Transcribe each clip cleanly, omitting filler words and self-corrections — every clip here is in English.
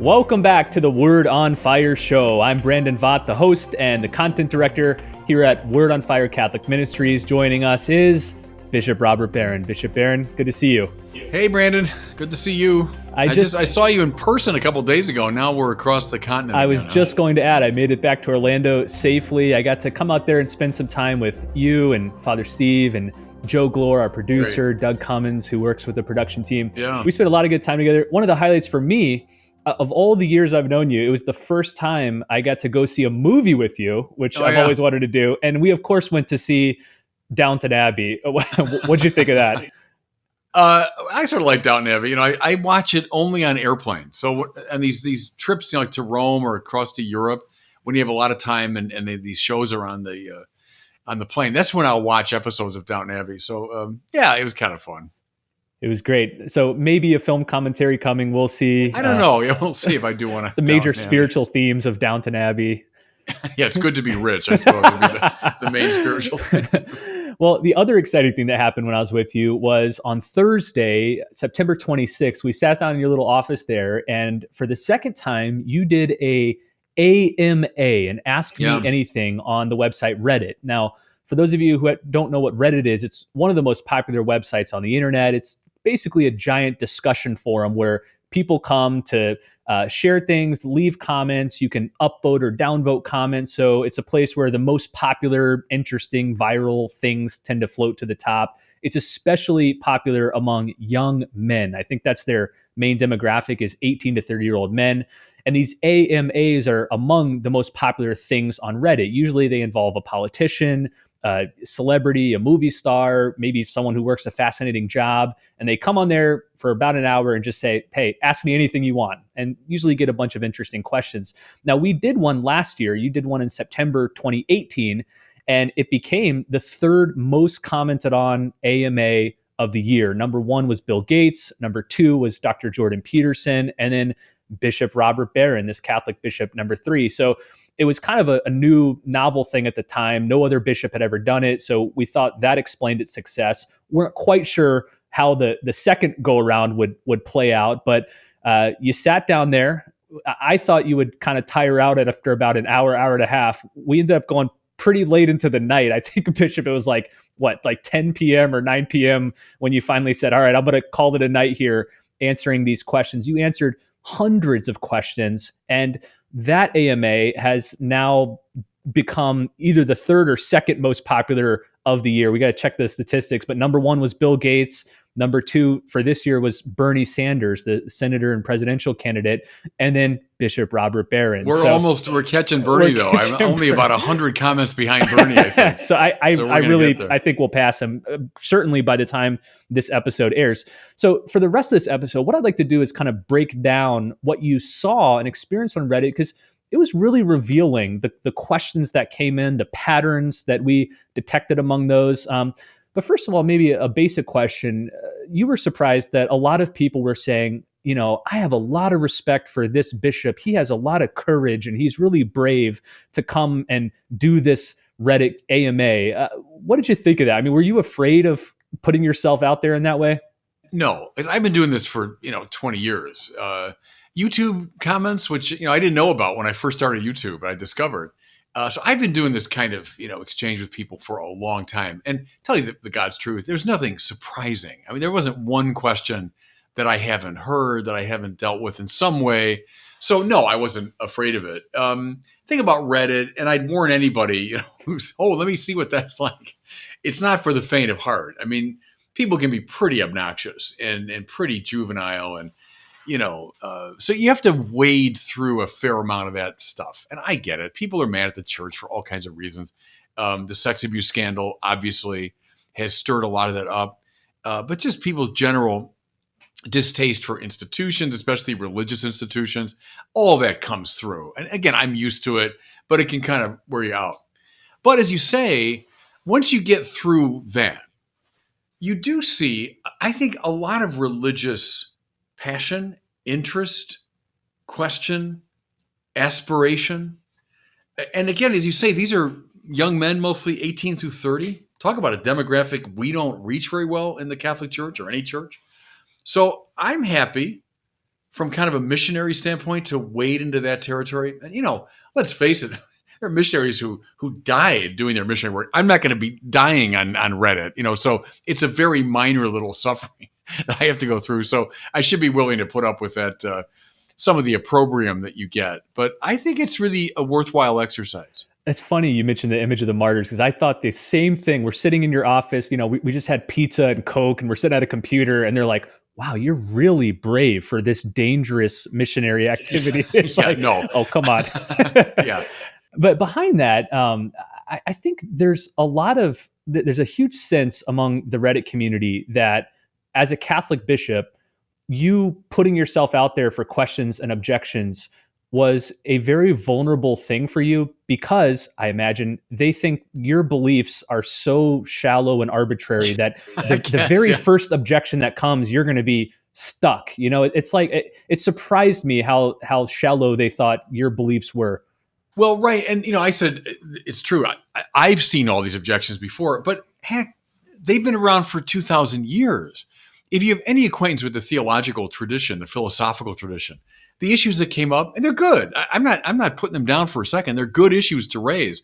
Welcome back to the Word on Fire show. I'm Brandon Vaught, the host and the content director here at Word on Fire Catholic Ministries. Joining us is Bishop Robert Barron. Bishop Barron, good to see you. Hey, Brandon. Good to see you. I saw you in person a couple days ago. Now we're across the continent. I was just going to add, I made it back to Orlando safely. I got to come out there and spend some time with you and Father Steve and Joe Glore, our producer, Great. Doug Cummins, who works with the production team. Yeah. We spent a lot of good time together. One of the highlights for me, of all the years I've known you, it was the first time I got to go see a movie with you, which I've always wanted to do. And we, of course, went to see Downton Abbey. What'd you think of that? I sort of like Downton Abbey. I watch it only on airplanes. So, and these trips, like to Rome or across to Europe, when you have a lot of time and these shows are on the plane, that's when I'll watch episodes of Downton Abbey. So, it was kind of fun. It was great. So maybe a film commentary coming. We'll see. I don't know. We'll see if I do want to. The major spiritual themes of Downton Abbey. Yeah, it's good to be rich, I suppose, would be the main spiritual thing. Well, the other exciting thing that happened when I was with you was on Thursday, September 26th, we sat down in your little office there, and for the second time, you did a AMA, an Ask Me Anything, on the website Reddit. Now, for those of you who don't know what Reddit is, it's one of the most popular websites on the internet. It's basically a giant discussion forum where people come to share things, leave comments. You can upvote or downvote comments. So it's a place where the most popular, interesting, viral things tend to float to the top. It's especially popular among young men. I think that's their main demographic, is 18 to 30-year-old men. And these AMAs are among the most popular things on Reddit. Usually they involve a politician, a celebrity, a movie star, maybe someone who works a fascinating job, and they come on there for about an hour and just say, hey, ask me anything you want, and usually get a bunch of interesting questions. Now, we did one last year. You did one in September 2018, and it became the third most commented on AMA of the year. Number one was Bill Gates. Number two was Dr. Jordan Peterson, and then Bishop Robert Barron, this Catholic bishop, number three. So it was kind of a new, novel thing at the time. No other bishop had ever done it. So we thought that explained its success. We're quite sure how the second go around would play out, but you sat down there. I thought you would kind of tire out after about an hour and a half. We ended up going pretty late into the night. I think, Bishop, it was like 10 p.m. or 9 p.m. when you finally said, all right, I'm going to call it a night here answering these questions. You answered hundreds of questions, and that AMA has now become either the third or second most popular of the year. We got to check the statistics, but number one was Bill Gates. Number two for this year was Bernie Sanders, the senator and presidential candidate, and then Bishop Robert Barron. We're catching Bernie, though. I'm only about 100 comments behind Bernie, I think. So I think we'll pass him, certainly by the time this episode airs. So for the rest of this episode, what I'd like to do is kind of break down what you saw and experienced on Reddit, because it was really revealing, the questions that came in, the patterns that we detected among those. But first of all, maybe a basic question. You were surprised that a lot of people were saying, I have a lot of respect for this bishop. He has a lot of courage and he's really brave to come and do this Reddit AMA. What did you think of that? I mean, were you afraid of putting yourself out there in that way? No, because I've been doing this for, 20 years. YouTube comments, which, I didn't know about when I first started YouTube, I discovered. So I've been doing this kind of, exchange with people for a long time. And tell you the God's truth, there's nothing surprising. I mean, there wasn't one question that I haven't heard, that I haven't dealt with in some way. So no, I wasn't afraid of it. Think about Reddit, and I'd warn anybody, who's, let me see what that's like. It's not for the faint of heart. I mean, people can be pretty obnoxious and pretty juvenile, and so you have to wade through a fair amount of that stuff. And I get it. People are mad at the church for all kinds of reasons. The sex abuse scandal obviously has stirred a lot of that up. But just people's general distaste for institutions, especially religious institutions, all of that comes through. And again, I'm used to it, but it can kind of wear you out. But as you say, once you get through that, you do see, I think, a lot of religious passion, interest, question, aspiration. And again, as you say, these are young men, mostly 18 through 30. Talk about a demographic we don't reach very well in the Catholic Church or any church. So I'm happy from kind of a missionary standpoint to wade into that territory. And, let's face it, there are missionaries who died doing their missionary work. I'm not going to be dying on Reddit, so it's a very minor little suffering that I have to go through. So I should be willing to put up with that, some of the opprobrium that you get. But I think it's really a worthwhile exercise. It's funny you mentioned the image of the martyrs, because I thought the same thing. We're sitting in your office, we just had pizza and Coke, and we're sitting at a computer, and they're like, wow, you're really brave for this dangerous missionary activity. It's no. Oh, come on. Yeah. But behind that, I think there's a huge sense among the Reddit community that as a Catholic bishop, you putting yourself out there for questions and objections was a very vulnerable thing for you, because I imagine they think your beliefs are so shallow and arbitrary that the very first objection that comes, you're going to be stuck. It's like it surprised me how shallow they thought your beliefs were. Well, right. And, I said, it's true. I've seen all these objections before, but heck, they've been around for 2,000 years. If you have any acquaintance with the theological tradition, the philosophical tradition, the issues that came up, and they're good. I'm not putting them down for a second. They're good issues to raise.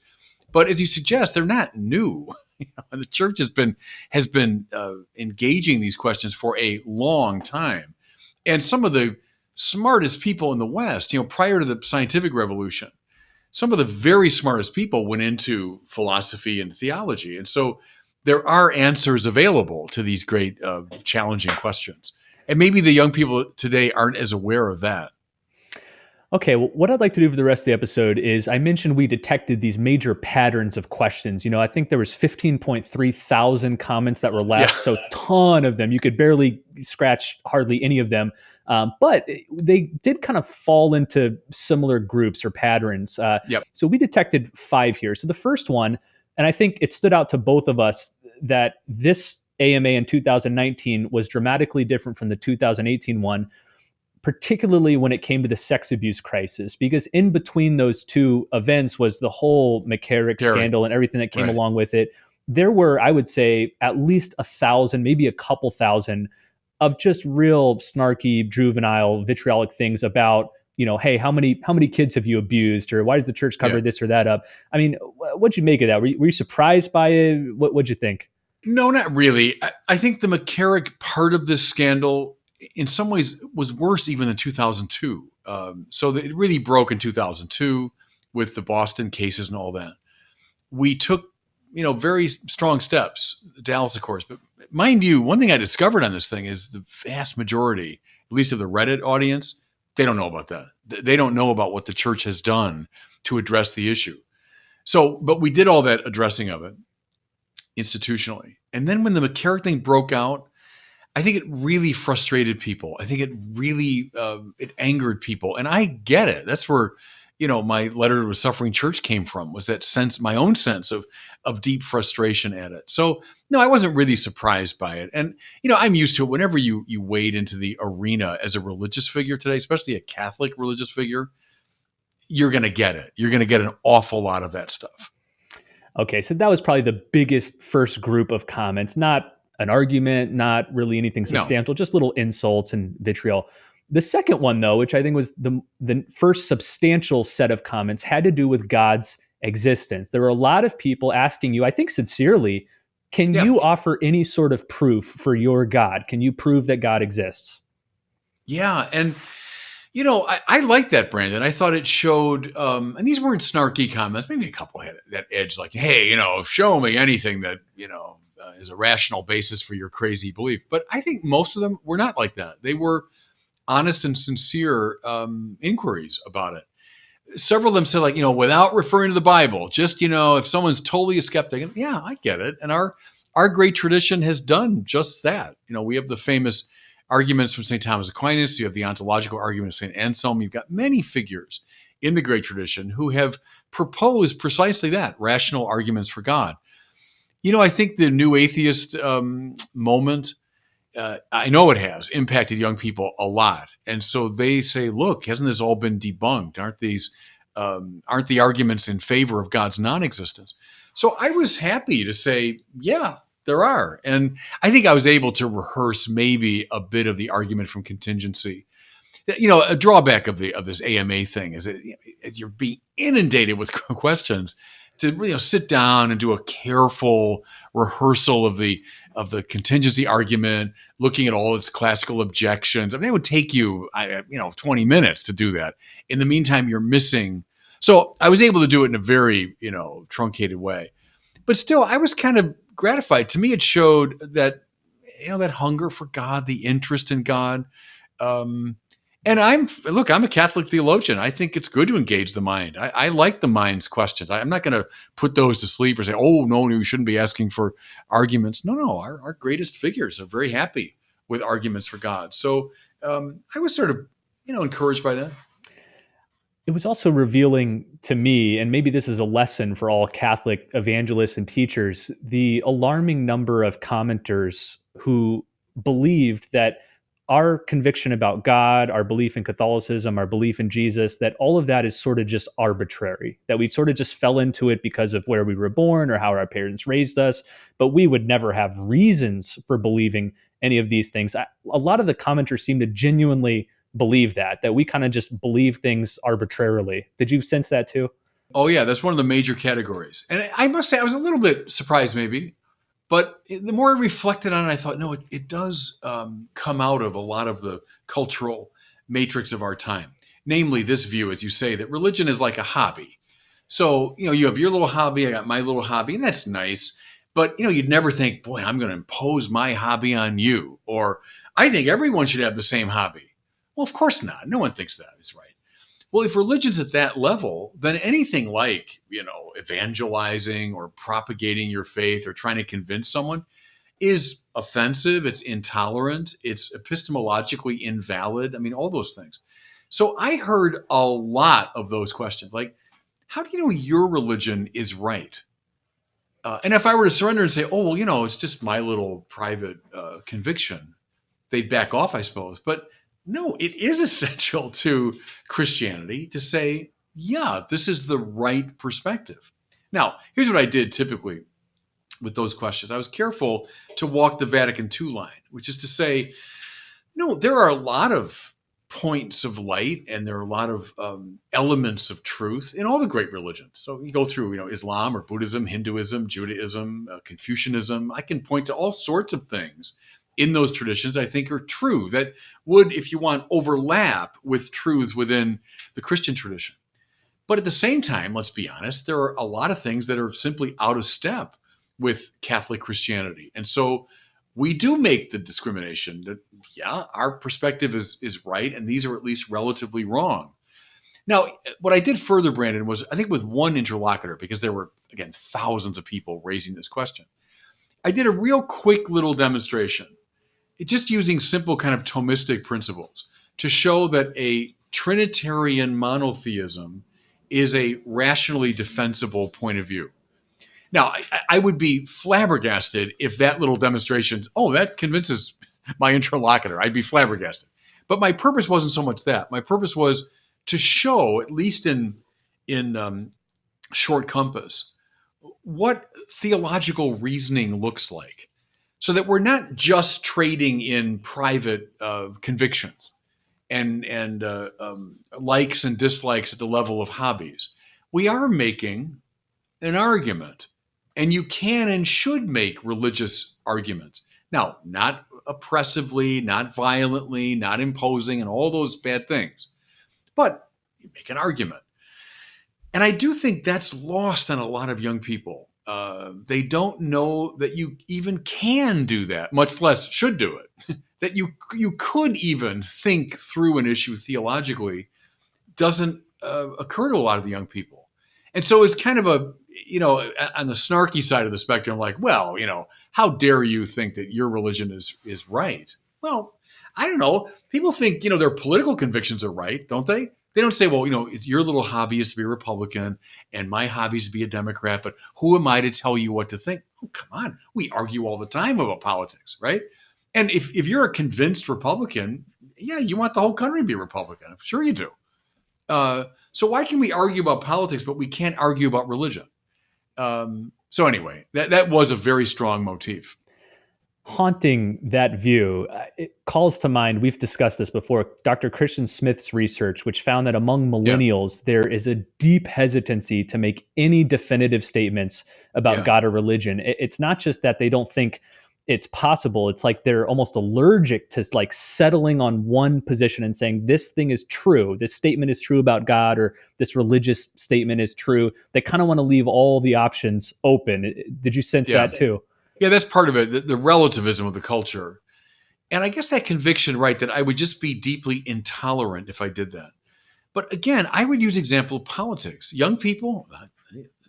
But as you suggest, they're not new. The church has been engaging these questions for a long time. And some of the smartest people in the West, prior to the scientific revolution, some of the very smartest people went into philosophy and theology. And so there are answers available to these great challenging questions. And maybe the young people today aren't as aware of that. Okay, well, what I'd like to do for the rest of the episode is, I mentioned we detected these major patterns of questions. I think there was 15.3 thousand comments that were left, so a ton of them. You could barely scratch hardly any of them. But they did kind of fall into similar groups or patterns. So we detected 5 here. So the first one, and I think it stood out to both of us, that this AMA in 2019 was dramatically different from the 2018 one, particularly when it came to the sex abuse crisis, because in between those two events was the whole McCarrick scandal and everything that came along with it. There were, I would say, at least 1,000, maybe a couple thousand of just real snarky, juvenile, vitriolic things about, hey, how many kids have you abused, or why does the church cover this or that up? I mean, what'd you make of that? Were you surprised by it? What'd you think? No, not really. I think the McCarrick part of this scandal, in some ways, was worse even than 2002. So it really broke in 2002 with the Boston cases and all that. We took, very strong steps, Dallas, of course. But mind you, one thing I discovered on this thing is the vast majority, at least of the Reddit audience, they don't know about that. They don't know about what the church has done to address the issue. So, but we did all that addressing of it institutionally. And then when the McCarrick thing broke out, I think it really frustrated people. I think it really, it angered people. And I get it. That's where, my letter to a suffering church came from, was that sense, my own sense of deep frustration at it. So no, I wasn't really surprised by it. And, I'm used to it. Whenever you wade into the arena as a religious figure today, especially a Catholic religious figure, you're going to get it. You're going to get an awful lot of that stuff. Okay. So that was probably the biggest first group of comments, not an argument, not really anything substantial, just little insults and vitriol. The second one, though, which I think was the first substantial set of comments, had to do with God's existence. There were a lot of people asking you, I think sincerely, can you offer any sort of proof for your God? Can you prove that God exists? Yeah. And, I like that, Brandon. I thought it showed, and these weren't snarky comments, maybe a couple had that edge, like, hey, show me anything that, is a rational basis for your crazy belief. But I think most of them were not like that. They were honest and sincere inquiries about it. Several of them said, without referring to the Bible, just, if someone's totally a skeptic, yeah, I get it. And our great tradition has done just that. We have the famous arguments from St. Thomas Aquinas. You have the ontological argument of St. Anselm. You've got many figures in the great tradition who have proposed precisely that, rational arguments for God. I think the new atheist moment, I know it has impacted young people a lot. And so they say, look, hasn't this all been debunked? Aren't the arguments in favor of God's non-existence? So I was happy to say, yeah, there are. And I think I was able to rehearse maybe a bit of the argument from contingency. a drawback of this AMA thing is that as you're being inundated with questions, to sit down and do a careful rehearsal of the contingency argument, looking at all its classical objections. I mean, it would take you 20 minutes to do that. In the meantime, you're missing. So I was able to do it in a very truncated way, but still, I was kind of gratified. To me, it showed that that hunger for God, the interest in God. And I'm a Catholic theologian. I think it's good to engage the mind. I like the mind's questions. I'm not going to put those to sleep or say, oh, no, you shouldn't be asking for arguments. No, our greatest figures are very happy with arguments for God. So I was sort of, encouraged by that. It was also revealing to me, and maybe this is a lesson for all Catholic evangelists and teachers, the alarming number of commenters who believed that our conviction about God, our belief in Catholicism, our belief in Jesus, that all of that is sort of just arbitrary, that we sort of just fell into it because of where we were born or how our parents raised us, but we would never have reasons for believing any of these things. A lot of the commenters seem to genuinely believe that we kind of just believe things arbitrarily. Did you sense that too? Oh, yeah, that's one of the major categories. And I must say, I was a little bit surprised maybe. But the more I reflected on it, I thought, no, it does come out of a lot of the cultural matrix of our time. Namely, this view, as you say, that religion is like a hobby. So, you have your little hobby, I got my little hobby, and that's nice. But, you'd never think, boy, I'm going to impose my hobby on you. Or I think everyone should have the same hobby. Well, of course not. No one thinks that is right. Well, if religion's at that level, then anything like, evangelizing or propagating your faith or trying to convince someone is offensive, it's intolerant, it's epistemologically invalid. I mean, all those things. So I heard a lot of those questions, like, how do you know your religion is right? And if I were to surrender and say, oh, well, it's just my little private conviction, they'd back off, I suppose. But no, it is essential to Christianity to say, yeah, this is the right perspective. Now, here's what I did typically with those questions. I was careful to walk the Vatican II line, which is to say, no, there are a lot of points of light and there are a lot of elements of truth in all the great religions. So you go through, Islam or Buddhism, Hinduism, Judaism, Confucianism. I can point to all sorts of things in those traditions I think are true that would, if you want, overlap with truths within the Christian tradition. But at the same time, let's be honest, there are a lot of things that are simply out of step with Catholic Christianity. And so we do make the discrimination that, yeah, our perspective is right, and these are at least relatively wrong. Now, what I did further, Brandon, was I think with one interlocutor, because there were, again, thousands of people raising this question, I did a real quick little demonstration, just using simple kind of Thomistic principles to show that a Trinitarian monotheism is a rationally defensible point of view. Now, I would be flabbergasted if that little demonstration, that convinces my interlocutor. I'd be flabbergasted. But my purpose wasn't so much that. My purpose was to show, at least in short compass, what theological reasoning looks like, so that we're not just trading in private convictions and likes and dislikes at the level of hobbies. We are making an argument, and you can and should make religious arguments. Now, not oppressively, not violently, not imposing, and all those bad things, but you make an argument. And I do think that's lost on a lot of young people. They don't know that you even can do that, much less should do it. That you could even think through an issue theologically doesn't occur to a lot of the young people. And so it's kind of a, on the snarky side of the spectrum, like, well, how dare you think that your religion is right? Well, I don't know. People think, their political convictions are right, don't they? They don't say, well, your little hobby is to be a Republican and my hobby is to be a Democrat, but who am I to tell you what to think? Oh, come on. We argue all the time about politics, right? And if you're a convinced Republican, yeah, you want the whole country to be Republican. I'm sure you do. So why can we argue about politics, but we can't argue about religion? So anyway, that was a very strong motif. haunting that view, it calls to mind, we've discussed this before, Dr. Christian Smith's research, which found that among Yeah, millennials, there is a deep hesitancy to make any definitive statements about yeah, God or religion. It's not just that they don't think it's possible. It's like they're almost allergic to like settling on one position and saying this thing is true. This statement is true about God, or this religious statement is true. They kind of want to leave all the options open. Did you sense yeah, that too? yeah. That's part of it. The relativism of the culture, and I guess that conviction, right, that I would just be deeply intolerant if I did that. But again, I would use example of politics. Young people,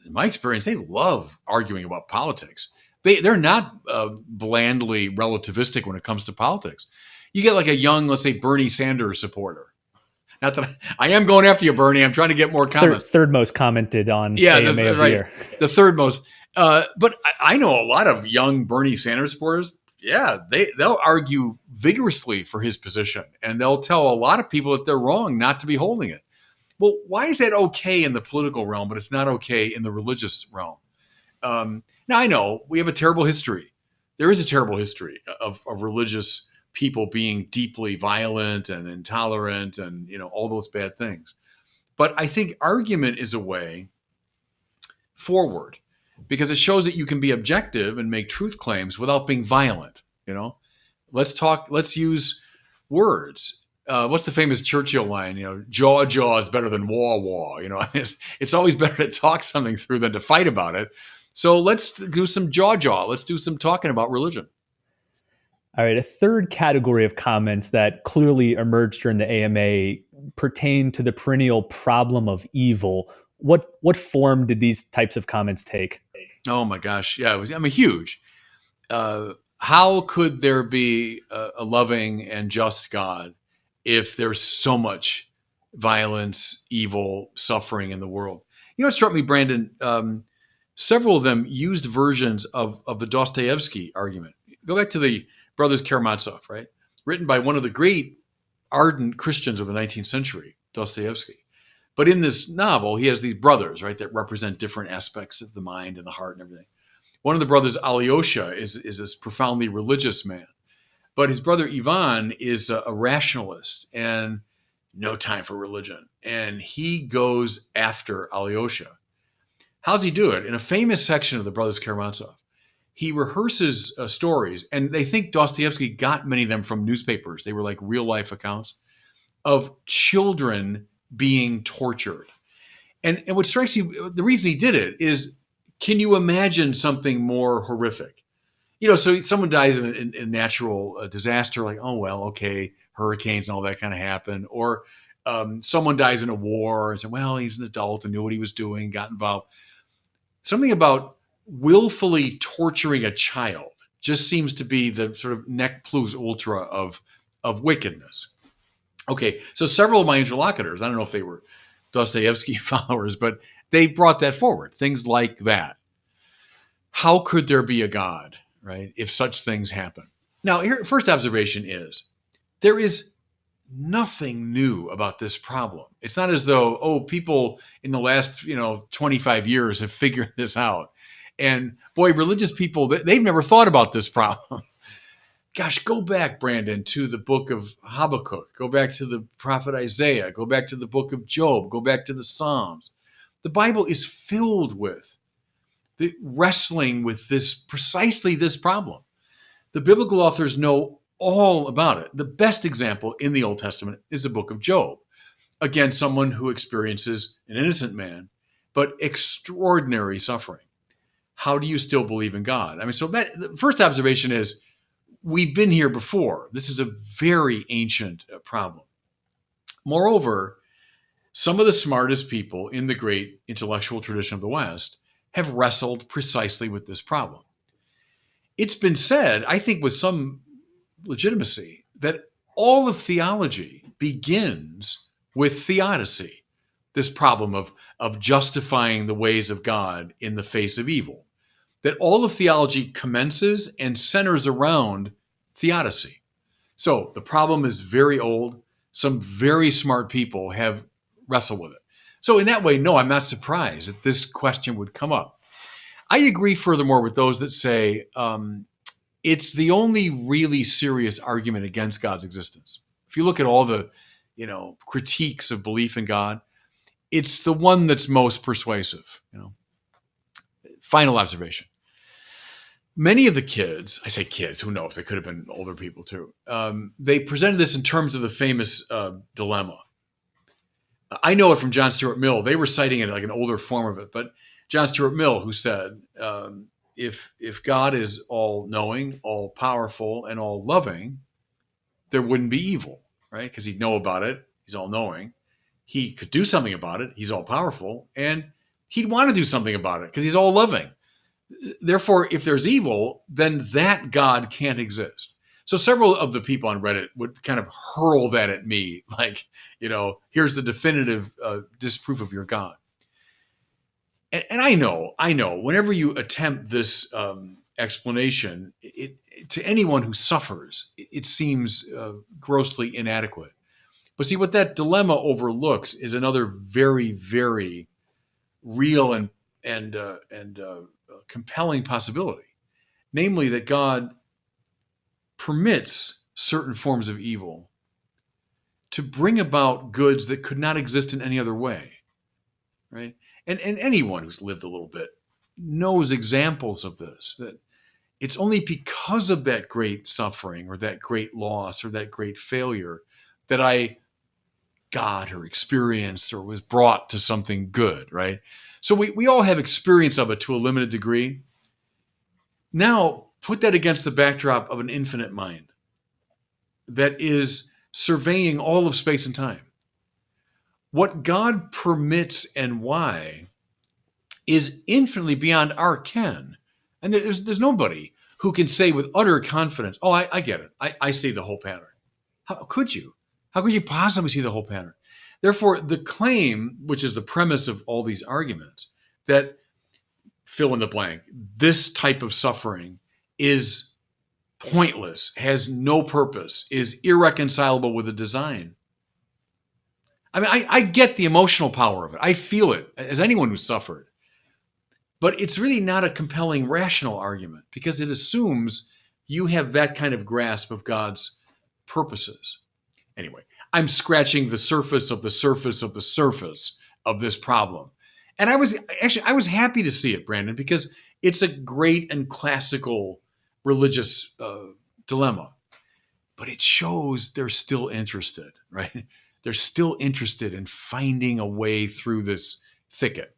in my experience, they love arguing about politics. They're not blandly relativistic when it comes to politics. You get like a young, let's say, Bernie Sanders supporter. Not that I am going after you, Bernie. I'm trying to get more comments. Third most commented on Yeah, AMA of the right. year. The third most. But I know a lot of young Bernie Sanders supporters. Yeah, they'll argue vigorously for his position, and they'll tell a lot of people that they're wrong not to be holding it. Well, why is that okay in the political realm, but it's not okay in the religious realm? Now, I know we have a terrible history. There is a terrible history of religious people being deeply violent and intolerant and, all those bad things. But I think argument is a way forward because it shows that you can be objective and make truth claims without being violent. Let's use words. What's the famous Churchill line? Jaw is better than war. It's always better to talk something through than to fight about it. So let's do some jaw. Let's do some talking about religion. All right, a third category of comments that clearly emerged during the AMA pertain to the perennial problem of evil. What form did these types of comments take? Oh my gosh, yeah, huge. How could there be a loving and just God if there's so much violence, evil, suffering in the world? It struck me, Brandon. Several of them used versions of the Dostoevsky argument. Go back to the Brothers Karamazov, right? Written by one of the great ardent Christians of the 19th century, Dostoevsky. But in this novel, he has these brothers, right, that represent different aspects of the mind and the heart and everything. One of the brothers, Alyosha, is this profoundly religious man. But his brother Ivan is a rationalist and no time for religion. And he goes after Alyosha. How's he do it? In a famous section of the Brothers Karamazov, he rehearses stories, and they think Dostoevsky got many of them from newspapers. They were like real life accounts of children being tortured. And what strikes you, the reason he did it is, can you imagine something more horrific? So someone dies in a natural disaster, like, oh, well, okay, hurricanes and all that kind of happen. Or someone dies in a war and say, well, he's an adult and knew what he was doing, got involved. Something about willfully torturing a child just seems to be the sort of nec plus ultra of wickedness. Okay, so several of my interlocutors, I don't know if they were Dostoevsky followers, but they brought that forward, things like that. How could there be a God, right, if such things happen? Now, here, first observation is there is nothing new about this problem. It's not as though, people in the last, 25 years have figured this out. And boy, religious people, they've never thought about this problem. Gosh, go back, Brandon, to the book of Habakkuk. Go back to the prophet Isaiah. Go back to the book of Job. Go back to the Psalms. The Bible is filled with the wrestling with precisely this problem. The biblical authors know all about it. The best example in the Old Testament is the book of Job. Again, someone who experiences an innocent man, but extraordinary suffering. How do you still believe in God? So the first observation is we've been here before. This is a very ancient problem. Moreover, some of the smartest people in the great intellectual tradition of the West have wrestled precisely with this problem. It's been said, I think with some legitimacy, that all of theology begins with theodicy, this problem of justifying the ways of God in the face of evil. That all of theology commences and centers around theodicy. So the problem is very old. Some very smart people have wrestled with it. So in that way, no, I'm not surprised that this question would come up. I agree furthermore with those that say it's the only really serious argument against God's existence. If you look at all the, critiques of belief in God, it's the one that's most persuasive. Final observation. Many of the kids, I say kids, who knows? They could have been older people too. They presented this in terms of the famous dilemma. I know it from John Stuart Mill. They were citing it like an older form of it, but John Stuart Mill, who said, if God is all knowing, all powerful, and all loving, there wouldn't be evil, right? Because he'd know about it. He's all knowing. He could do something about it. He's all powerful. And he'd want to do something about it because he's all loving. Therefore, if there's evil, then that God can't exist. So several of the people on Reddit would kind of hurl that at me, like, here's the definitive disproof of your God. And I know, whenever you attempt this explanation, to anyone who suffers, it seems grossly inadequate. But see, what that dilemma overlooks is another very, very real and compelling possibility, namely that God permits certain forms of evil to bring about goods that could not exist in any other way, right? And anyone who's lived a little bit knows examples of this, that it's only because of that great suffering or that great loss or that great failure that I got or experienced or was brought to something good, right? So we all have experience of it to a limited degree. Now, put that against the backdrop of an infinite mind that is surveying all of space and time. What God permits and why is infinitely beyond our ken. And there's nobody who can say with utter confidence, oh, I get it. I see the whole pattern. How could you? How could you possibly see the whole pattern? Therefore, the claim, which is the premise of all these arguments, that fill in the blank, this type of suffering is pointless, has no purpose, is irreconcilable with the design. I mean, I get the emotional power of it. I feel it as anyone who's suffered. But it's really not a compelling rational argument because it assumes you have that kind of grasp of God's purposes. Anyway, I'm scratching the surface of the surface of the surface of this problem. And I was happy to see it, Brandon, because it's a great and classical religious dilemma. But it shows they're still interested, right? They're still interested in finding a way through this thicket.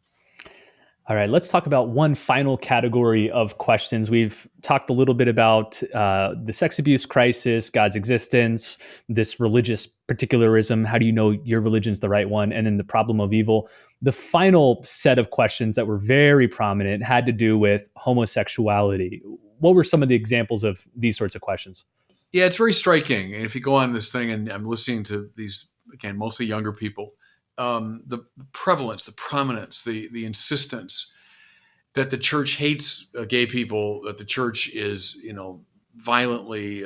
All right, let's talk about one final category of questions. We've talked a little bit about the sex abuse crisis, God's existence, this religious particularism. How do you know your religion's the right one? And then the problem of evil. The final set of questions that were very prominent had to do with homosexuality. What were some of the examples of these sorts of questions? Yeah, it's very striking. And if you go on this thing, and I'm listening to these, again, mostly younger people, the prevalence, the prominence, the insistence that the church hates gay people, that the church is, violently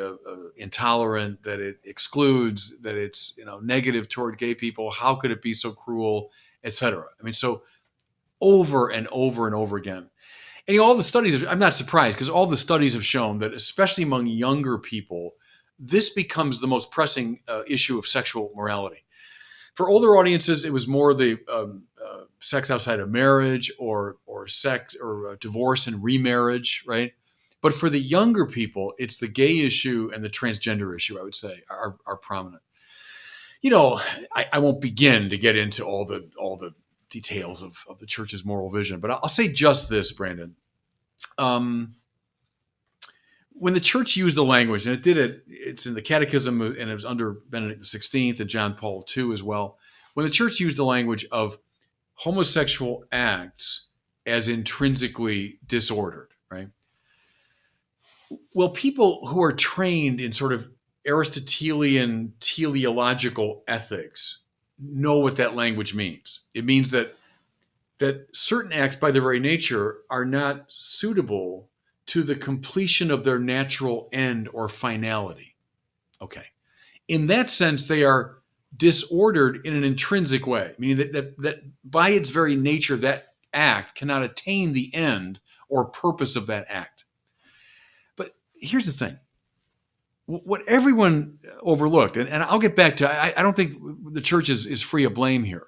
intolerant, that it excludes, that it's, negative toward gay people. How could it be so cruel, etc. I mean, so over and over and over again. And all the studies, I'm not surprised because all the studies have shown that, especially among younger people, this becomes the most pressing issue of sexual morality. For older audiences, it was more the sex outside of marriage or sex or divorce and remarriage, right? But for the younger people, it's the gay issue and the transgender issue, I would say, are prominent. I won't begin to get into all the details of the church's moral vision, but I'll say just this, Brandon. When the church used the language, and it's in the Catechism, and it was under Benedict XVI and John Paul II as well. When the church used the language of homosexual acts as intrinsically disordered, right? Well, people who are trained in sort of Aristotelian teleological ethics know what that language means. It means that certain acts by their very nature are not suitable to the completion of their natural end or finality. Okay. In that sense, they are disordered in an intrinsic way, meaning that by its very nature, that act cannot attain the end or purpose of that act. But, here's the thing. What everyone overlooked, and I'll get back to, I don't think the church is free of blame here.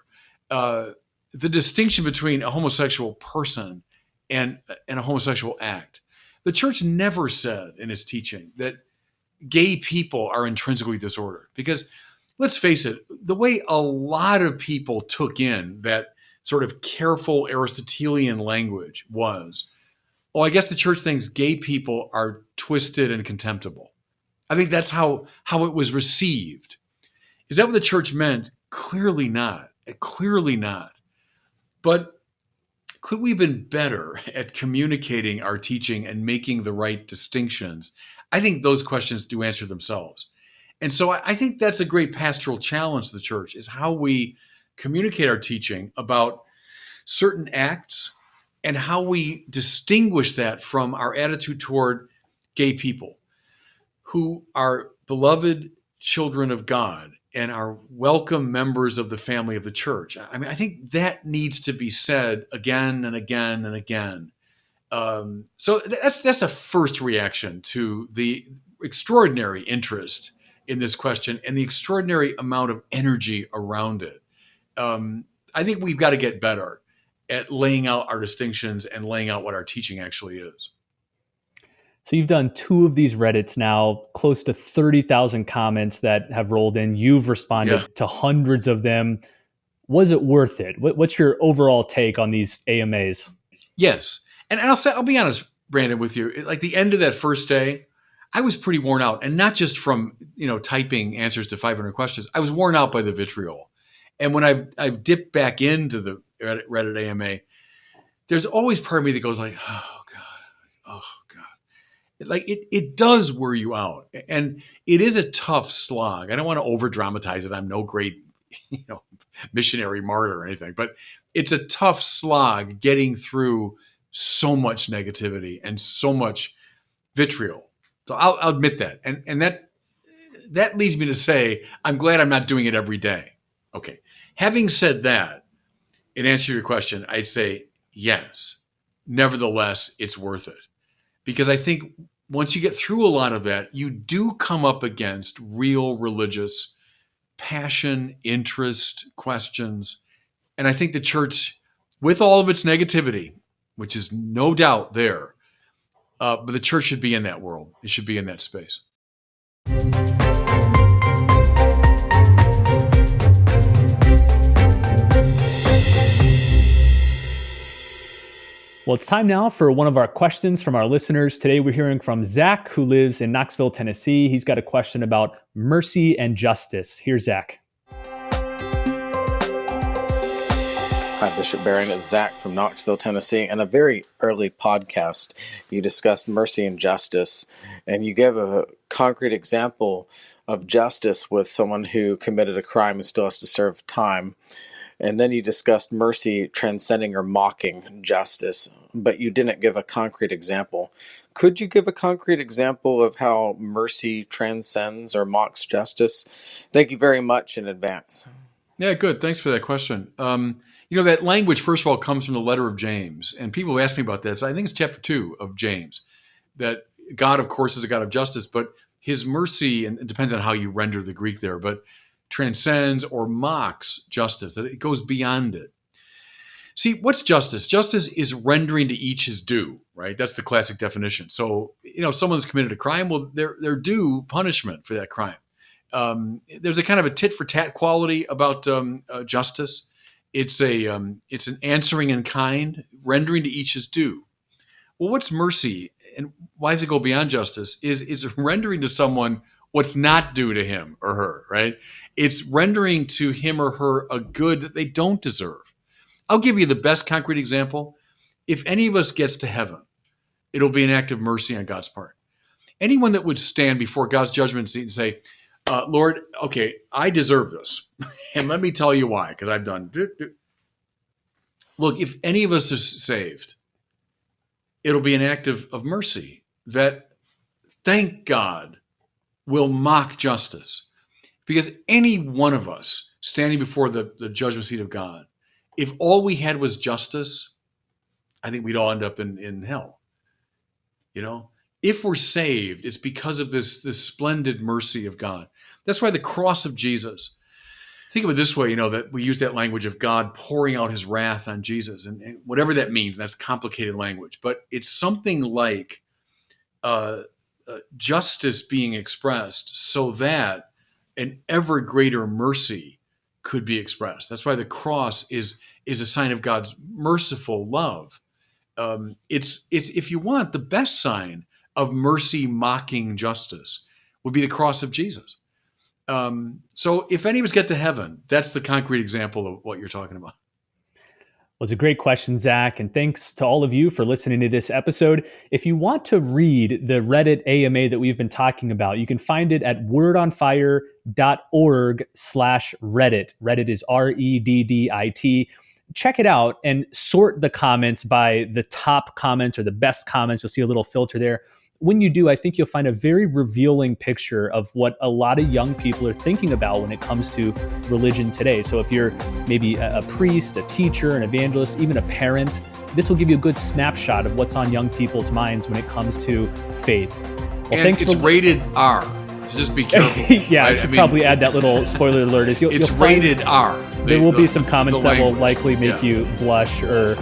The distinction between a homosexual person and a homosexual act. The church never said in its teaching that gay people are intrinsically disordered, because let's face it, the way a lot of people took in that sort of careful Aristotelian language was, oh, I guess the church thinks gay people are twisted and contemptible. I think that's how it was received. Is that what the church meant? Clearly not. Clearly not. But could we have been better at communicating our teaching and making the right distinctions? I think those questions do answer themselves. And so I think that's a great pastoral challenge to the church, is how we communicate our teaching about certain acts and how we distinguish that from our attitude toward gay people who are beloved children of God and are welcome members of the family of the church. I mean, I think that needs to be said again and again and again. So that's a first reaction to the extraordinary interest in this question and the extraordinary amount of energy around it. I think we've got to get better at laying out our distinctions and laying out what our teaching actually is. So you've done 2 of these Reddits now, close to 30,000 comments that have rolled in. You've responded to hundreds of them. Was it worth it? What's your overall take on these AMAs? Yes. And I'll be honest, Brandon, with you. Like the end of that first day, I was pretty worn out. And not just from, typing answers to 500 questions. I was worn out by the vitriol. And when I've dipped back into the Reddit AMA, there's always part of me that goes like, oh God. Like it does wear you out, and it is a tough slog. I don't want to over dramatize it. I'm no great, missionary martyr or anything, but it's a tough slog getting through so much negativity and so much vitriol. So I'll admit that, and that leads me to say I'm glad I'm not doing it every day. Okay. Having said that, in answer to your question, I'd say yes. Nevertheless, it's worth it. Because I think once you get through a lot of that, you do come up against real religious passion, interest, questions. And I think the church, with all of its negativity, which is no doubt there, but the church should be in that world. It should be in that space. Well, it's time now for one of our questions from our listeners. Today, we're hearing from Zach, who lives in Knoxville, Tennessee. He's got a question about mercy and justice. Here's Zach. Hi, Bishop Barron. It's Zach from Knoxville, Tennessee. In a very early podcast, you discussed mercy and justice, and you gave a concrete example of justice with someone who committed a crime and still has to serve time. And then you discussed mercy transcending or mocking justice, but you didn't give a concrete example. Could you give a concrete example of how mercy transcends or mocks justice? Thank you very much in advance. Yeah, good. Thanks for that question. That language, first of all, comes from the letter of James. And people ask me about that. So I think it's chapter 2 of James, that God, of course, is a God of justice, but his mercy, and it depends on how you render the Greek there, but transcends or mocks justice, that it goes beyond it. See, what's justice? Justice is rendering to each his due, right? That's the classic definition. So, someone's committed a crime, well, they're due punishment for that crime. There's a kind of a tit for tat quality about justice. It's an answering in kind, rendering to each his due. Well, what's mercy, and why does it go beyond justice? Is rendering to someone what's not due to him or her, right? It's rendering to him or her a good that they don't deserve. I'll give you the best concrete example. If any of us gets to heaven, it'll be an act of mercy on God's part. Anyone that would stand before God's judgment seat and say, Lord, okay, I deserve this. And let me tell you why, because I've done. Look, if any of us is saved, it'll be an act of mercy that, thank God, will mock justice. Because any one of us standing before the judgment seat of God, if all we had was justice, I think we'd all end up in hell. if we're saved, it's because of this splendid mercy of God. That's why the cross of Jesus, think of it this way, that we use that language of God pouring out his wrath on Jesus, and whatever that means, that's complicated language, but it's something like justice being expressed so that an ever greater mercy could be expressed. That's why the cross is a sign of God's merciful love. It's if you want, the best sign of mercy mocking justice would be the cross of Jesus. So if any of us get to heaven, that's the concrete example of what you're talking about. Well, it's a great question, Zach, and thanks to all of you for listening to this episode. If you want to read the Reddit AMA that we've been talking about, you can find it at wordonfire.org/Reddit. Reddit is REDDIT. Check it out and sort the comments by the top comments or the best comments. You'll see a little filter there. When you do, I think you'll find a very revealing picture of what a lot of young people are thinking about when it comes to religion today. So if you're maybe a priest, a teacher, an evangelist, even a parent, this will give you a good snapshot of what's on young people's minds when it comes to faith. Well, and it's rated R, so just be careful. Yeah, right? I should probably add that little spoiler alert. It's rated R. There will be some comments that will likely make you blush or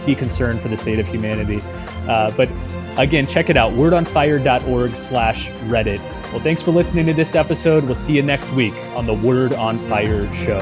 be concerned for the state of humanity. But again, check it out, wordonfire.org/Reddit. Well, thanks for listening to this episode. We'll see you next week on the Word on Fire show.